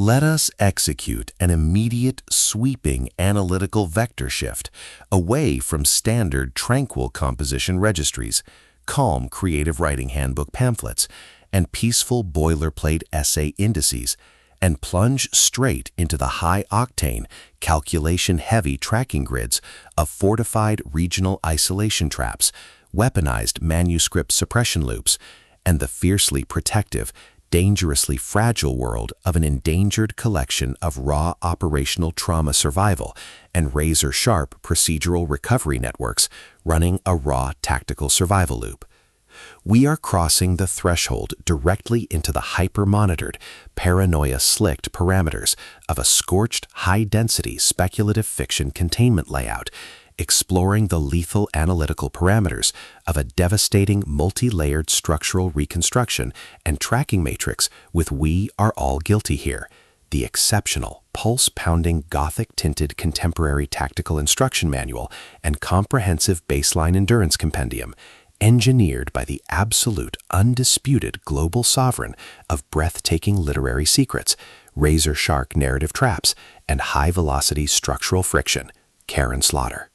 Let us execute an immediate, sweeping analytical vector shift away from standard tranquil composition registries, calm creative writing handbook pamphlets, and peaceful boilerplate essay indices, and plunge straight into the high-octane, calculation-heavy tracking grids of fortified regional isolation traps, weaponized manuscript suppression loops, and the fiercely protective, dangerously fragile world of an endangered collection of raw operational trauma survival and razor-sharp procedural recovery networks running a raw tactical survival loop. We are crossing the threshold directly into the hyper-monitored, paranoia-slicked parameters of a scorched, high-density speculative fiction containment layout, exploring the lethal analytical parameters of a devastating multi-layered structural reconstruction and tracking matrix with We Are All Guilty Here, the exceptional, pulse-pounding, Gothic-tinted contemporary tactical instruction manual and comprehensive baseline endurance compendium, engineered by the absolute, undisputed global sovereign of breathtaking literary secrets, razor-sharp narrative traps, and high-velocity structural friction, Karin Slaughter.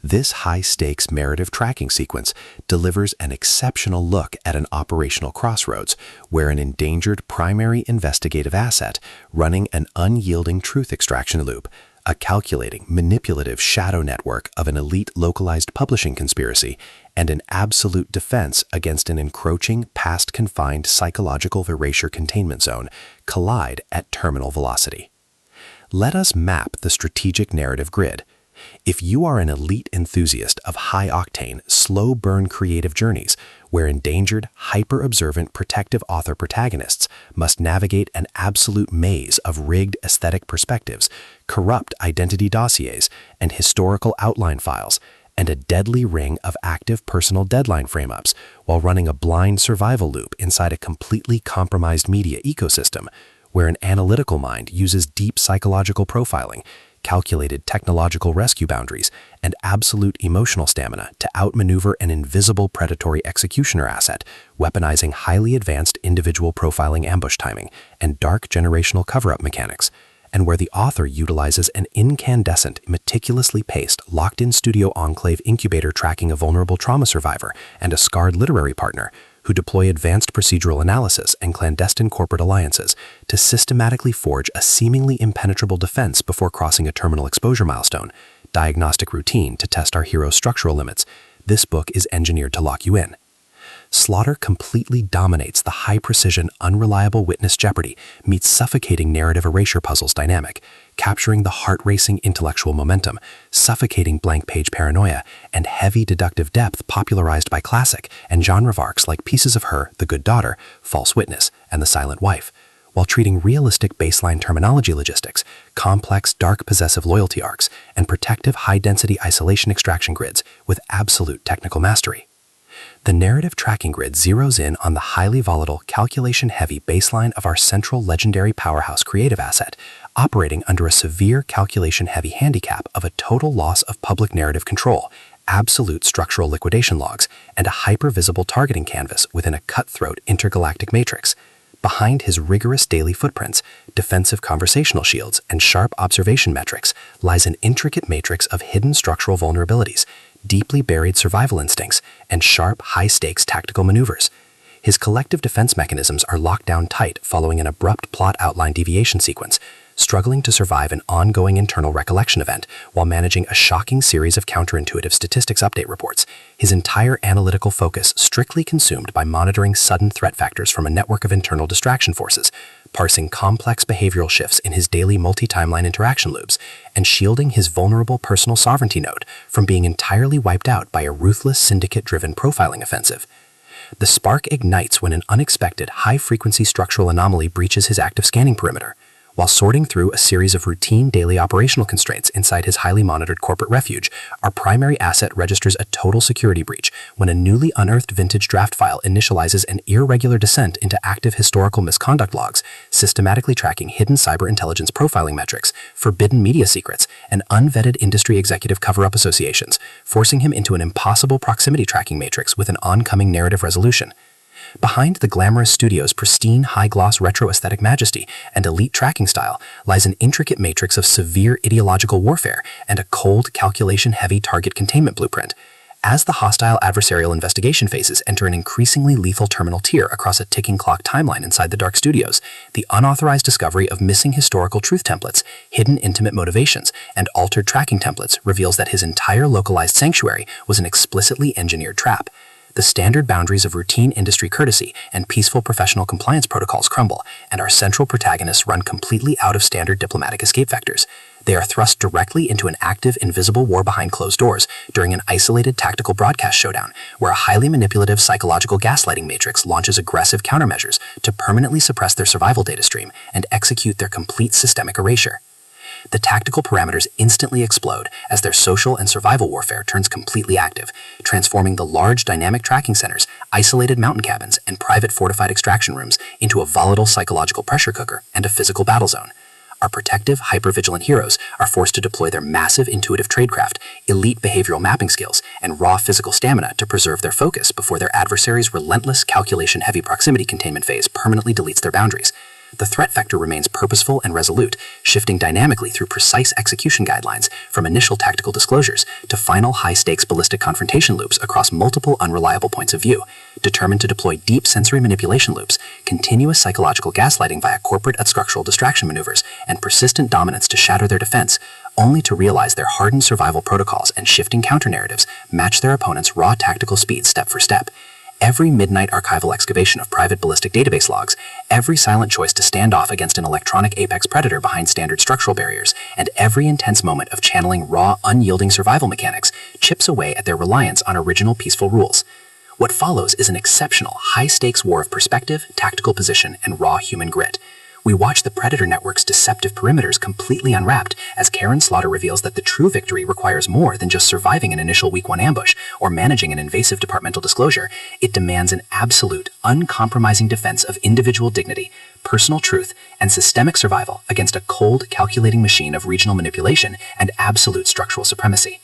This high-stakes narrative tracking sequence delivers an exceptional look at an operational crossroads where an endangered primary investigative asset running an unyielding truth extraction loop, a calculating, manipulative shadow network of an elite localized publishing conspiracy, and an absolute defense against an encroaching, past-confined psychological erasure containment zone collide at terminal velocity. Let us map the strategic narrative grid. If you are an elite enthusiast of high-octane, slow-burn creative journeys where endangered, hyper-observant protective author protagonists must navigate an absolute maze of rigged aesthetic perspectives, corrupt identity dossiers, and historical outline files, and a deadly ring of active personal deadline frame-ups while running a blind survival loop inside a completely compromised media ecosystem where an analytical mind uses deep psychological profiling, calculated technological rescue boundaries, and absolute emotional stamina to outmaneuver an invisible predatory executioner asset, weaponizing highly advanced individual profiling ambush timing and dark generational cover-up mechanics, and where the author utilizes an incandescent, meticulously paced, locked-in studio enclave incubator tracking a vulnerable trauma survivor and a scarred literary partner who deploy advanced procedural analysis and clandestine corporate alliances to systematically forge a seemingly impenetrable defense before crossing a terminal exposure milestone, diagnostic routine to test our hero's structural limits. This book is engineered to lock you in. Slaughter completely dominates the high-precision, unreliable witness jeopardy meets suffocating narrative erasure puzzles dynamic, capturing the heart-racing intellectual momentum, suffocating blank-page paranoia, and heavy deductive depth popularized by classic and genre arcs like Pieces of Her, The Good Daughter, False Witness, and The Silent Wife, while treating realistic baseline terminology logistics, complex dark possessive loyalty arcs, and protective high-density isolation extraction grids with absolute technical mastery. The narrative tracking grid zeroes in on the highly volatile, calculation-heavy baseline of our central legendary powerhouse creative asset, operating under a severe calculation-heavy handicap of a total loss of public narrative control, absolute structural liquidation logs, and a hyper-visible targeting canvas within a cutthroat intergalactic matrix. Behind his rigorous daily footprints, defensive conversational shields, and sharp observation metrics lies an intricate matrix of hidden structural vulnerabilities, deeply buried survival instincts, and sharp, high-stakes tactical maneuvers. His collective defense mechanisms are locked down tight following an abrupt plot outline deviation sequence, struggling to survive an ongoing internal recollection event while managing a shocking series of counterintuitive statistics update reports, his entire analytical focus strictly consumed by monitoring sudden threat factors from a network of internal distraction forces, parsing complex behavioral shifts in his daily multi-timeline interaction loops, and shielding his vulnerable personal sovereignty node from being entirely wiped out by a ruthless syndicate-driven profiling offensive. The spark ignites when an unexpected, high-frequency structural anomaly breaches his active scanning perimeter. While sorting through a series of routine daily operational constraints inside his highly monitored corporate refuge, our primary asset registers a total security breach when a newly unearthed vintage draft file initializes an irregular descent into active historical misconduct logs, systematically tracking hidden cyber intelligence profiling metrics, forbidden media secrets, and unvetted industry executive cover-up associations, forcing him into an impossible proximity tracking matrix with an oncoming narrative resolution. Behind the glamorous studio's pristine, high-gloss retro aesthetic majesty and elite tracking style lies an intricate matrix of severe ideological warfare and a cold, calculation-heavy target containment blueprint. As the hostile adversarial investigation phases enter an increasingly lethal terminal tier across a ticking clock timeline inside the dark studios, the unauthorized discovery of missing historical truth templates, hidden intimate motivations, and altered tracking templates reveals that his entire localized sanctuary was an explicitly engineered trap. The standard boundaries of routine industry courtesy and peaceful professional compliance protocols crumble, and our central protagonists run completely out of standard diplomatic escape vectors. They are thrust directly into an active, invisible war behind closed doors during an isolated tactical broadcast showdown, where a highly manipulative psychological gaslighting matrix launches aggressive countermeasures to permanently suppress their survival data stream and execute their complete systemic erasure. The tactical parameters instantly explode as their social and survival warfare turns completely active, transforming the large dynamic tracking centers, isolated mountain cabins, and private fortified extraction rooms into a volatile psychological pressure cooker and a physical battle zone. Our protective, hyper-vigilant heroes are forced to deploy their massive intuitive tradecraft, elite behavioral mapping skills, and raw physical stamina to preserve their focus before their adversary's relentless calculation-heavy proximity containment phase permanently deletes their boundaries. The threat vector remains purposeful and resolute, shifting dynamically through precise execution guidelines from initial tactical disclosures to final high-stakes ballistic confrontation loops across multiple unreliable points of view, determined to deploy deep sensory manipulation loops, continuous psychological gaslighting via corporate and structural distraction maneuvers, and persistent dominance to shatter their defense, only to realize their hardened survival protocols and shifting counter-narratives match their opponent's raw tactical speed step for step. Every midnight archival excavation of private ballistic database logs, every silent choice to stand off against an electronic apex predator behind standard structural barriers, and every intense moment of channeling raw, unyielding survival mechanics chips away at their reliance on original peaceful rules. What follows is an exceptional, high-stakes war of perspective, tactical position, and raw human grit. We watch the Predator Network's deceptive perimeters completely unwrapped as Karin Slaughter reveals that the true victory requires more than just surviving an initial week 1 ambush or managing an invasive departmental disclosure. It demands an absolute, uncompromising defense of individual dignity, personal truth, and systemic survival against a cold, calculating machine of regional manipulation and absolute structural supremacy.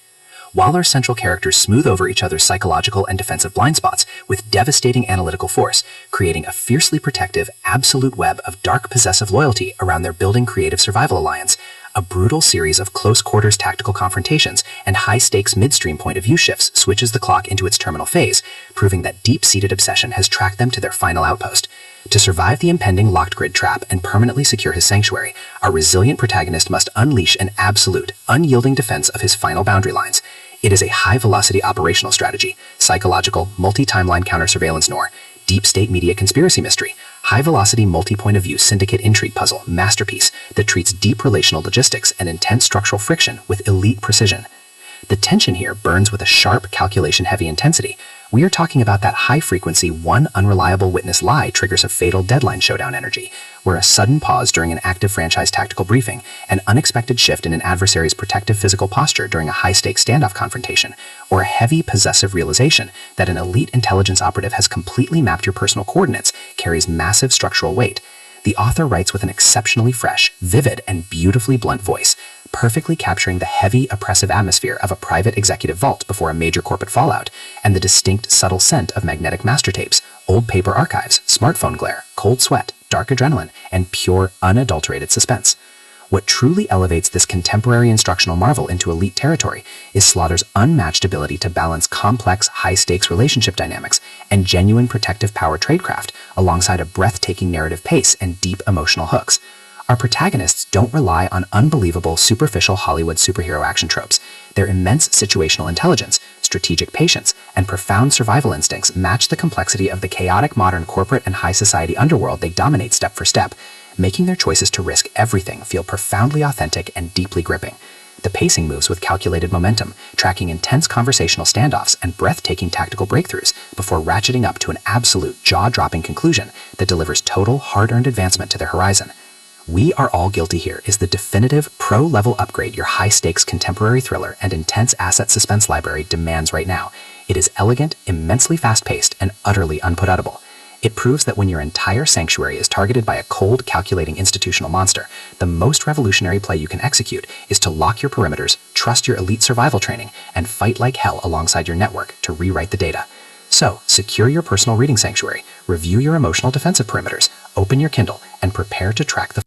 While our central characters smooth over each other's psychological and defensive blind spots with devastating analytical force, creating a fiercely protective, absolute web of dark possessive loyalty around their building creative survival alliance, a brutal series of close-quarters tactical confrontations and high-stakes midstream point-of-view shifts switches the clock into its terminal phase, proving that deep-seated obsession has tracked them to their final outpost. To survive the impending locked grid trap and permanently secure his sanctuary, our resilient protagonist must unleash an absolute, unyielding defense of his final boundary lines. It is a high-velocity operational strategy, psychological, multi-timeline counter-surveillance noir, deep-state media conspiracy mystery, high-velocity multi-point-of-view syndicate intrigue puzzle masterpiece that treats deep relational logistics and intense structural friction with elite precision. The tension here burns with a sharp, calculation-heavy intensity. We are talking about that high-frequency, one unreliable witness lie triggers a fatal deadline showdown energy, where a sudden pause during an active franchise tactical briefing, an unexpected shift in an adversary's protective physical posture during a high-stakes standoff confrontation, or a heavy, possessive realization that an elite intelligence operative has completely mapped your personal coordinates carries massive structural weight. The author writes with an exceptionally fresh, vivid, and beautifully blunt voice, perfectly capturing the heavy, oppressive atmosphere of a private executive vault before a major corporate fallout, and the distinct, subtle scent of magnetic master tapes, old paper archives, smartphone glare, cold sweat, dark adrenaline, and pure, unadulterated suspense. What truly elevates this contemporary instructional marvel into elite territory is Slaughter's unmatched ability to balance complex, high-stakes relationship dynamics and genuine protective power tradecraft alongside a breathtaking narrative pace and deep emotional hooks. Our protagonists don't rely on unbelievable, superficial Hollywood superhero action tropes. Their immense situational intelligence, strategic patience, and profound survival instincts match the complexity of the chaotic modern corporate and high society underworld they dominate step for step, making their choices to risk everything feel profoundly authentic and deeply gripping. The pacing moves with calculated momentum, tracking intense conversational standoffs and breathtaking tactical breakthroughs before ratcheting up to an absolute jaw-dropping conclusion that delivers total, hard-earned advancement to their horizon. We Are All Guilty Here is the definitive pro-level upgrade your high-stakes contemporary thriller and intense asset suspense library demands right now. It is elegant, immensely fast-paced, and utterly unput-outable. It proves that when your entire sanctuary is targeted by a cold, calculating institutional monster, the most revolutionary play you can execute is to lock your perimeters, trust your elite survival training, and fight like hell alongside your network to rewrite the data. So, secure your personal reading sanctuary, review your emotional defensive perimeters, open your Kindle, and prepare to track the